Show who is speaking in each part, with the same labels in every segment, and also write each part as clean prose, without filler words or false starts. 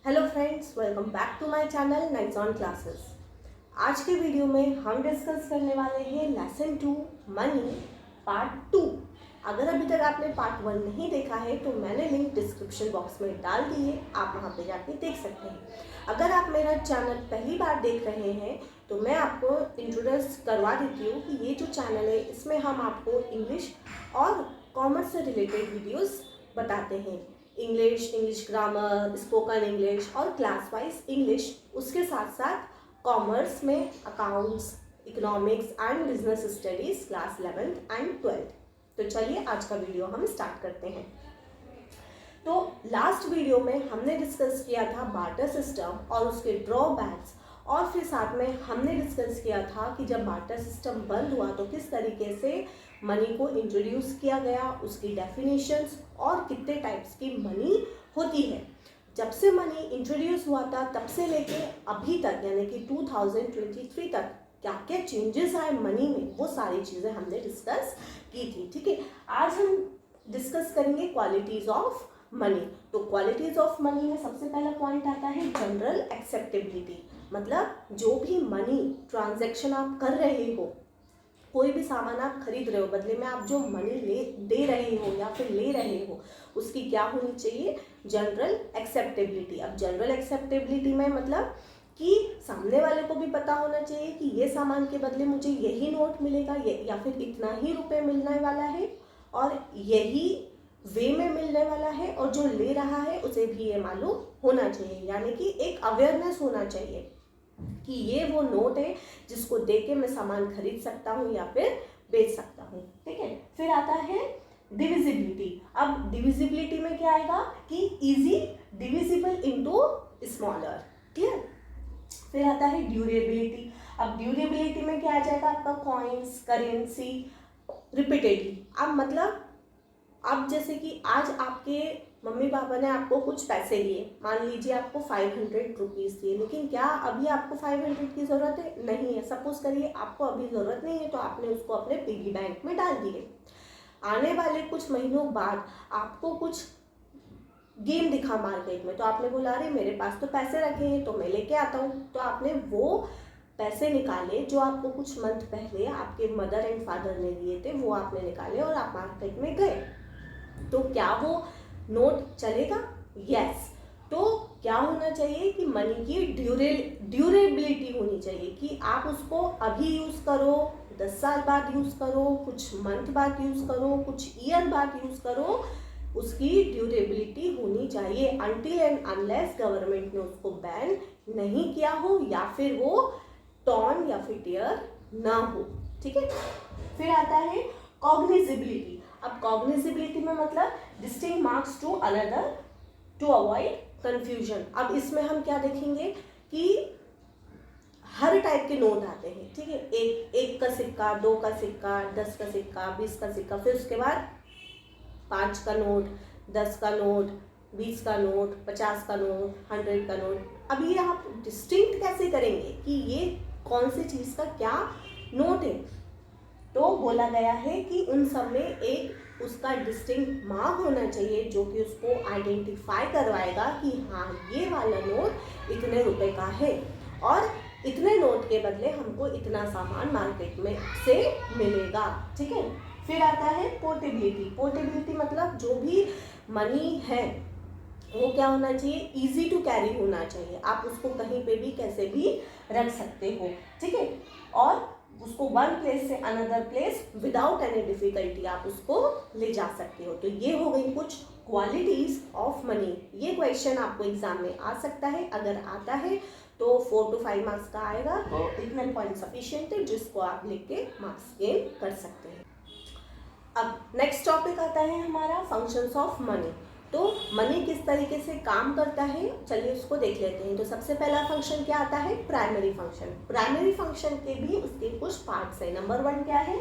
Speaker 1: Hello friends, welcome back to my channel knights on classes. आज के video में हम डिस्कस करने वाले हैं लेसन 2 मनी पार्ट 2। अगर अभी तक आपने पार्ट 1 नहीं देखा है तो मैंने लिंक डिस्क्रिप्शन बॉक्स में डाल दी है, आप वहां पे जाके देख सकते हैं। अगर आप मेरा चैनल पहली बार देख रहे हैं तो मैं आपको इंट्रोड्यूस करवा देती हूँ कि ये जो चैनल है इसमें हम आपको इंग्लिश और कॉमर्स से रिलेटेड वीडियोस बताते हैं। इंग्लिश ग्रामर, स्पोकन इंग्लिश और क्लास वाइज इंग्लिश, उसके साथ साथ कॉमर्स में accounts, economics and business studies class 11th and 12th। तो चलिए आज का वीडियो हम स्टार्ट करते हैं। तो लास्ट वीडियो में हमने डिस्कस किया था बार्टर सिस्टम और उसके ड्रॉबैक्स, और फिर साथ में हमने डिस्कस किया था कि जब बार्टर सिस्टम बंद हुआ तो किस तरीके से मनी को इंट्रोड्यूस किया गया, उसकी डेफिनेशंस और कितने टाइप्स की मनी होती है। जब से मनी इंट्रोड्यूस हुआ था तब से लेके अभी तक यानी कि 2023 तक क्या क्या चेंजेस आए मनी में, वो सारी चीज़ें हमने डिस्कस की थी। ठीक है, आज हम डिस्कस करेंगे क्वालिटीज ऑफ मनी। तो क्वालिटीज ऑफ मनी में सबसे पहला पॉइंट आता है जनरल एक्सेप्टेबिलिटी। मतलब जो भी मनी ट्रांजैक्शन आप कर रहे हो, कोई भी सामान आप खरीद रहे हो, बदले में आप जो मनी दे रहे हो या फिर ले रहे हो, उसकी क्या होनी चाहिए, जनरल एक्सेप्टेबिलिटी। अब जनरल एक्सेप्टेबिलिटी में मतलब कि सामने वाले को भी पता होना चाहिए कि ये सामान के बदले मुझे यही नोट मिलेगा या फिर इतना ही रुपए मिलने वाला है और यही वे में मिलने वाला है, और जो ले रहा है उसे भी ये मालूम होना चाहिए। यानी कि एक अवेयरनेस होना चाहिए कि ये वो नोट है जिसको देके मैं सामान खरीद सकता हूँ या फिर बेच सकता हूँ। ठीक है, फिर आता है डिविजिबिलिटी। अब डिविजिबिलिटी में क्या आएगा कि easy divisible into smaller. Clear. फिर आता है ड्यूरेबिलिटी। अब ड्यूरेबिलिटी में क्या आ जाएगा आपका कॉइन्स, करेंसी, रिपीटेडली। अब मतलब अब जैसे कि आज आपके मम्मी पापा ने आपको कुछ पैसे दिए, मान लीजिए आपको 500 रुपीज़ दिए, लेकिन क्या अभी आपको 500 की ज़रूरत है? नहीं है। सपोज करिए आपको अभी ज़रूरत नहीं है तो आपने उसको अपने पिगी बैंक में डाल दिए। आने वाले कुछ महीनों बाद आपको कुछ गेम दिखा मार्केट में, तो आपने बोला अरे मेरे पास तो पैसे रखे हैं तो मैं लेके आता हूँ। तो आपने वो पैसे निकाले जो आपको कुछ मंथ पहले आपके मदर एंड फादर ने दिए थे, वो आपने निकाले और आप मार्केट में गए। तो क्या वो नोट चलेगा? यस। तो क्या होना चाहिए कि मनी की ड्यूरेबिलिटी होनी चाहिए कि आप उसको अभी यूज़ करो, 10 साल बाद यूज़ करो, कुछ मंथ बाद यूज़ करो, कुछ ईयर बाद यूज़ करो, उसकी ड्यूरेबिलिटी होनी चाहिए अनटिल एंड अनलेस गवर्नमेंट ने उसको बैन नहीं किया हो या फिर वो टॉर्न या फिर टियर ना हो। ठीक है, फिर आता है कॉग्निजिबिलिटी। अब कॉग्निजिबिलिटी में मतलब distinct marks to another to avoid confusion. अब इसमें हम क्या देखेंगे कि हर टाइप के नोट आते हैं। ठीक है, एक का सिक्का, 2 का सिक्का, 10 का सिक्का, 20 का सिक्का, फिर उसके बाद 5 का नोट, 10 का नोट, 20 का नोट, 50 का नोट, 100 का नोट। अब ये आप डिस्टिंक्ट कैसे करेंगे कि ये कौन सी चीज़ का क्या नोट है? तो बोला गया है कि उन सब में एक उसका डिस्टिंक्ट मार्क होना चाहिए जो कि उसको आइडेंटिफाई करवाएगा कि हाँ ये वाला नोट इतने रुपए का है और इतने नोट के बदले हमको इतना सामान मार्केट में से मिलेगा। ठीक है, फिर आता है पोर्टेबिलिटी। पोर्टेबिलिटी मतलब जो भी मनी है वो क्या होना चाहिए, इजी टू कैरी होना चाहिए। आप उसको कहीं पे भी कैसे भी रख सकते हो। ठीक है, और उसको वन प्लेस से another place without any difficulty आप उसको ले जा सकते हो। तो ये हो गई कुछ क्वालिटीज ऑफ मनी। ये क्वेश्चन आपको एग्जाम में आ सकता है, अगर आता है तो 4 to 5 मार्क्स का आएगा। तो इतने पॉइंट सफिशिएंट है जिसको आप लिख के मार्क्स गेन कर सकते हैं। अब नेक्स्ट टॉपिक आता है हमारा फंक्शंस ऑफ मनी। तो मनी किस तरीके से काम करता है, चलिए उसको देख लेते हैं। तो सबसे पहला फंक्शन क्या आता है, प्राइमरी फंक्शन। प्राइमरी फंक्शन के भी उसके कुछ पार्ट्स हैं। नंबर 1 क्या है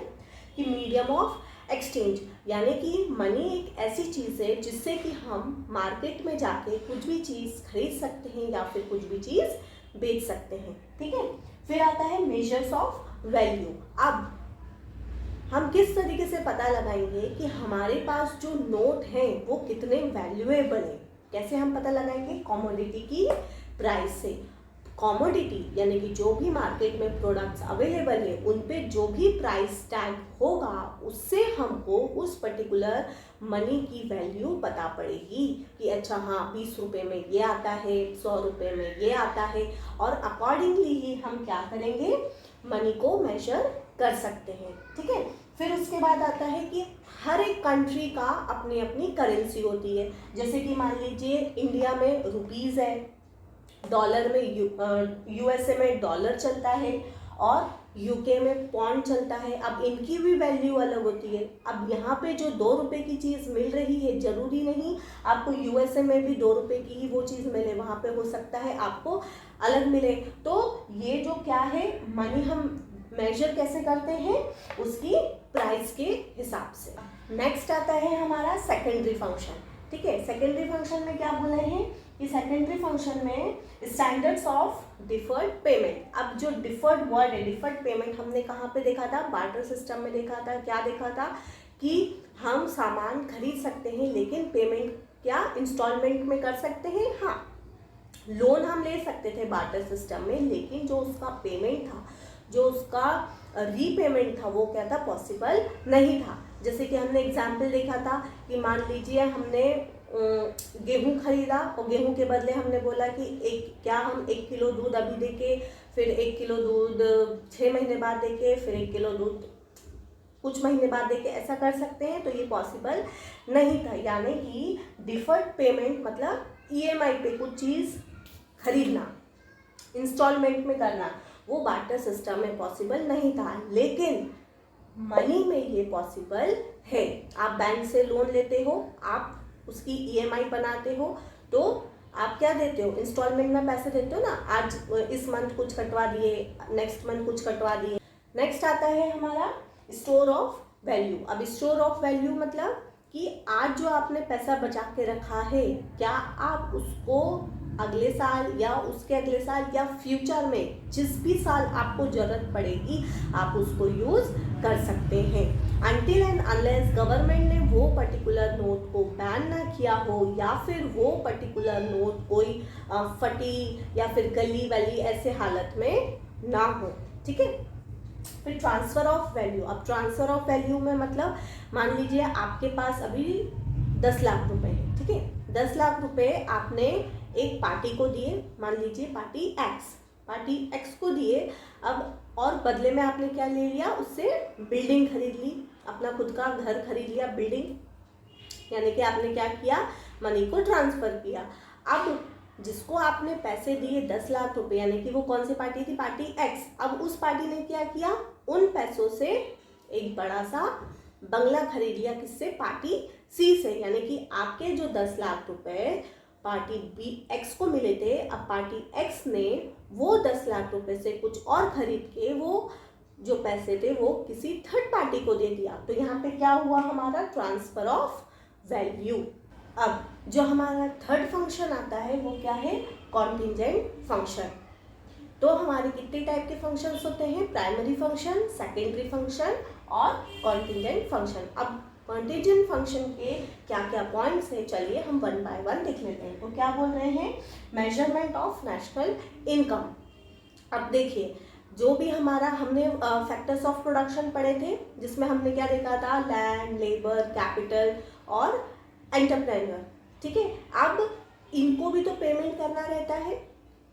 Speaker 1: कि मीडियम ऑफ एक्सचेंज, यानी कि मनी एक ऐसी चीज़ है जिससे कि हम मार्केट में जाके कुछ भी चीज़ खरीद सकते हैं या फिर कुछ भी चीज़ बेच सकते हैं। ठीक है, फिर आता है मेजर्स ऑफ वैल्यू। अब हम किस तरीके से पता लगाएंगे कि हमारे पास जो नोट हैं वो कितने वैल्यूएबल हैं। कैसे हम पता लगाएंगे? कमोडिटी की प्राइस से। कमोडिटी यानी कि जो भी मार्केट में प्रोडक्ट्स अवेलेबल है उन पे जो भी प्राइस टैग होगा उससे हमको उस पर्टिकुलर मनी की वैल्यू पता पड़ेगी कि अच्छा हाँ 20 रुपये में ये आता है, 100 रुपये में ये आता है, और अकॉर्डिंगली ही हम क्या करेंगे? मनी को मेजर कर सकते हैं। ठीक है, फिर उसके बाद आता है कि हर एक कंट्री का अपनी अपनी करेंसी होती है। जैसे कि मान लीजिए इंडिया में रुपीज़ है, डॉलर में यूएसए में डॉलर चलता है और यूके में पॉन्ड चलता है। अब इनकी भी वैल्यू अलग होती है। अब यहाँ पे जो 2 रुपये की चीज़ मिल रही है, ज़रूरी नहीं आपको यूएसए में भी 2 रुपये की ही वो चीज़ मिले, वहाँ पे हो सकता है आपको अलग मिले। तो ये जो क्या है, मनी हम मेजर कैसे करते हैं? उसकी प्राइस के हिसाब से। नेक्स्ट आता है हमारा सेकेंडरी फंक्शन। ठीक है, सेकेंडरी फंक्शन में क्या बोले हैं कि सेकेंडरी फंक्शन में स्टैंडर्ड्स ऑफ डिफर्ड पेमेंट। अब जो डिफर्ड वर्ड है, डिफर्ड पेमेंट हमने कहाँ पे देखा था? बार्टर सिस्टम में देखा था। क्या देखा था? कि हम सामान खरीद सकते हैं लेकिन पेमेंट क्या इंस्टॉलमेंट में कर सकते हैं? हाँ, लोन हम ले सकते थे बार्टर सिस्टम में, लेकिन जो उसका पेमेंट था, जो उसका रीपेमेंट था, वो क्या था? पॉसिबल नहीं था। जैसे कि हमने एग्जाम्पल देखा था कि मान लीजिए हमने गेहूं खरीदा और गेहूं के बदले हमने बोला कि हम 1 किलो दूध अभी देके, फिर 1 किलो दूध 6 महीने बाद देके, फिर 1 किलो दूध कुछ महीने बाद देके, ऐसा कर सकते हैं? तो ये पॉसिबल नहीं था। यानी कि डिफर्ड पेमेंट मतलब ईएमआई पे कुछ चीज़ खरीदना, इंस्टॉलमेंट में करना, वो बार्टर सिस्टम में पॉसिबल नहीं था। लेकिन मनी में ये पॉसिबल है। आप बैंक से लोन लेते हो, आप उसकी ईएमआई बनाते हो, तो आप क्या देते हो? इंस्टॉलमेंट में पैसे देते हो ना। आज इस मंथ कुछ कटवा दिए, नेक्स्ट मंथ कुछ कटवा दिए। नेक्स्ट आता है हमारा स्टोर ऑफ वैल्यू। अब स्टोर ऑफ वैल्यू मतलब कि आज जो आपने पैसा बचा के रखा है, क्या आप उसको अगले साल या उसके अगले साल या फ्यूचर में जिस भी साल आपको ज़रूरत पड़ेगी आप उसको यूज़ कर सकते हैं। अनटिल एंड अनलेस गवर्नमेंट ने वो पर्टिकुलर नोट को बैन ना किया हो या फिर वो पर्टिकुलर नोट कोई फटी या फिर गली वली ऐसे हालत में ना हो। ठीक है, फिर ट्रांसफ़र ऑफ वैल्यू। अब ट्रांसफ़र ऑफ वैल्यू में मतलब मान लीजिए आपके पास अभी 10 लाख रुपए है। ठीक है, 10 लाख रुपए आपने एक पार्टी को दिए, मान लीजिए पार्टी एक्स को दिए। अब और बदले में आपने क्या ले लिया? उससे बिल्डिंग खरीद ली, अपना खुद का घर खरीद लिया, बिल्डिंग। यानी कि आपने क्या किया? मनी को ट्रांसफ़र किया। अब जिसको आपने पैसे दिए 10 लाख रुपए, यानी कि वो कौन सी पार्टी थी? Party x. अब उस पार्टी ने क्या किया? उन पैसों से एक बड़ा सा बंगला खरीद लिया। किससे? पार्टी सी से। यानी कि आपके जो 10 लाख रुपए पार्टी बी एक्स को मिले थे, अब पार्टी एक्स ने वो 10 लाख रुपए से कुछ और खरीद के वो जो पैसे थे वो किसी थर्ड पार्टी को दे दिया। तो यहाँ पे क्या हुआ? हमारा ट्रांसफर ऑफ वैल्यू। अब जो हमारा थर्ड फंक्शन आता है वो क्या है? Contingent function. तो हमारे कितने टाइप के फंक्शंस होते हैं? प्राइमरी फंक्शन, सेकेंडरी फंक्शन और कॉन्टिजेंट फंक्शन। अब कॉन्टिजेंट फंक्शन के क्या क्या पॉइंट्स हैं, चलिए हम 1 बाय 1 देख लेते हैं। तो क्या बोल रहे हैं? Measurement of national income. अब देखिए, जो भी हमारा हमने फैक्टर्स ऑफ प्रोडक्शन पढ़े थे, जिसमें हमने क्या देखा था? लैंड, लेबर, कैपिटल और एंटरप्रेन्योर। ठीक है, अब इनको भी तो पेमेंट करना रहता है,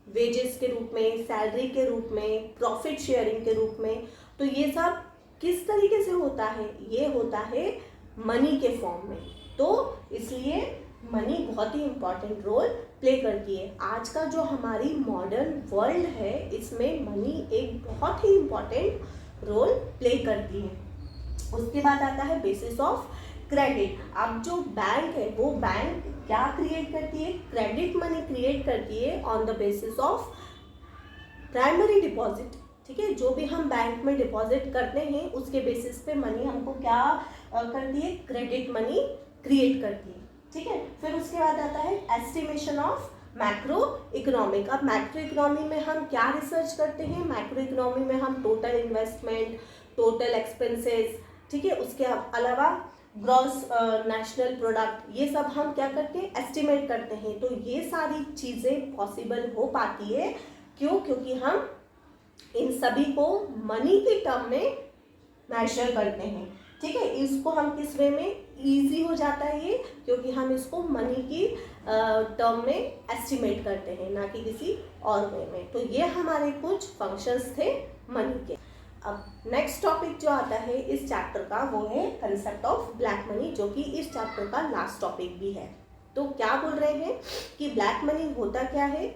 Speaker 1: वेजेस के रूप में, सैलरी के रूप में, प्रॉफिट शेयरिंग के रूप में। तो ये सब किस तरीके से होता है? ये होता है मनी के फॉर्म में। तो इसलिए मनी बहुत ही इम्पॉर्टेंट रोल प्ले करती है। आज का जो हमारी मॉडर्न वर्ल्ड है, इसमें मनी एक बहुत ही इम्पॉर्टेंट रोल प्ले करती है। उसके बाद आता है बेसिस ऑफ क्रेडिट। अब जो बैंक है वो बैंक क्या क्रिएट करती है? क्रेडिट मनी क्रिएट करती है on the basis of primary deposit. ठीक है, जो भी हम बैंक में डिपॉजिट करते हैं उसके बेसिस पे मनी हमको क्या करती है? क्रेडिट मनी क्रिएट करती है। ठीक है, फिर उसके बाद आता है एस्टिमेशन ऑफ मैक्रो इकोनॉमिक। अब मैक्रो इकोनॉमी में हम क्या रिसर्च करते हैं? मैक्रो इकोनॉमी में हम टोटल इन्वेस्टमेंट, टोटल एक्सपेंसेस, ठीक है, उसके अलावा ग्रॉस नेशनल प्रोडक्ट, ये सब हम क्या करते हैं, एस्टिमेट करते हैं। तो ये सारी चीज़ें पॉसिबल हो पाती है, क्यों? क्योंकि हम इन सभी को मनी के टर्म में मेजर करते हैं। ठीक है, इसको हम किस वे में, इजी हो जाता है ये, क्योंकि हम इसको मनी की टर्म में एस्टिमेट करते हैं, ना कि किसी और वे में। तो ये हमारे कुछ फंक्शंस थे मनी के। अब नेक्स्ट टॉपिक जो आता है इस चैप्टर का, वो है कंसेप्ट ऑफ ब्लैक मनी, जो कि इस चैप्टर का लास्ट टॉपिक भी है। तो क्या बोल रहे हैं कि ब्लैक मनी होता क्या है?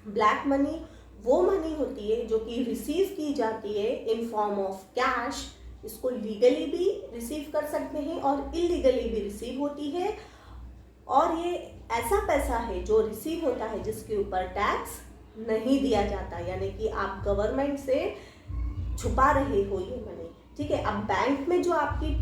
Speaker 1: ब्लैक मनी वो मनी होती है जो कि रिसीव की जाती है इन फॉर्म ऑफ कैश। इसको लीगली भी रिसीव कर सकते हैं और इलीगली भी रिसीव होती है। और ये ऐसा पैसा है जो रिसीव होता है जिसके ऊपर टैक्स नहीं दिया जाता, यानी कि आप गवर्नमेंट से छुपा रहे हो ये मनी। ठीक है, अब बैंक में जो आपकी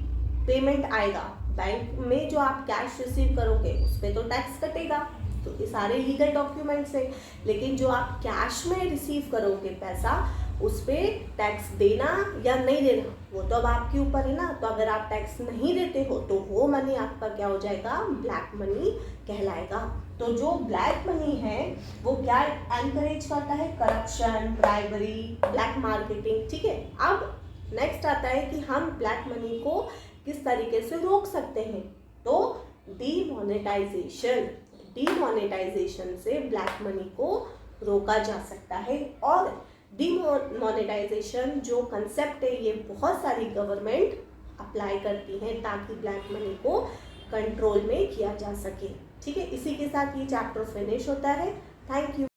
Speaker 1: पेमेंट आएगा, बैंक में जो आप कैश रिसीव करोगे उस पर तो टैक्स कटेगा, तो ये सारे लीगल डॉक्यूमेंट्स है। लेकिन जो आप कैश में रिसीव करोगे पैसा, उस पर टैक्स देना या नहीं देना वो तो अब आपके ऊपर है ना। तो अगर आप टैक्स नहीं देते हो तो वो मनी आपका क्या हो जाएगा, ब्लैक मनी कहलाएगा। तो जो ब्लैक मनी है वो क्या एनकरेज करता है, करप्शन, ब्राइबरी, ब्लैक मार्केटिंग। ठीक है, अब नेक्स्ट आता है कि हम ब्लैक मनी को किस तरीके से रोक सकते हैं। तो डीमोनेटाइजेशन, डीमोनेटाइजेशन से ब्लैक मनी को रोका जा सकता है। और डीमोनेटाइजेशन जो कंसेप्ट है ये बहुत सारी गवर्नमेंट अप्लाई करती हैं ताकि ब्लैक मनी को कंट्रोल में किया जा सके। ठीक है, इसी के साथ ये चैप्टर फिनिश होता है। Thank you.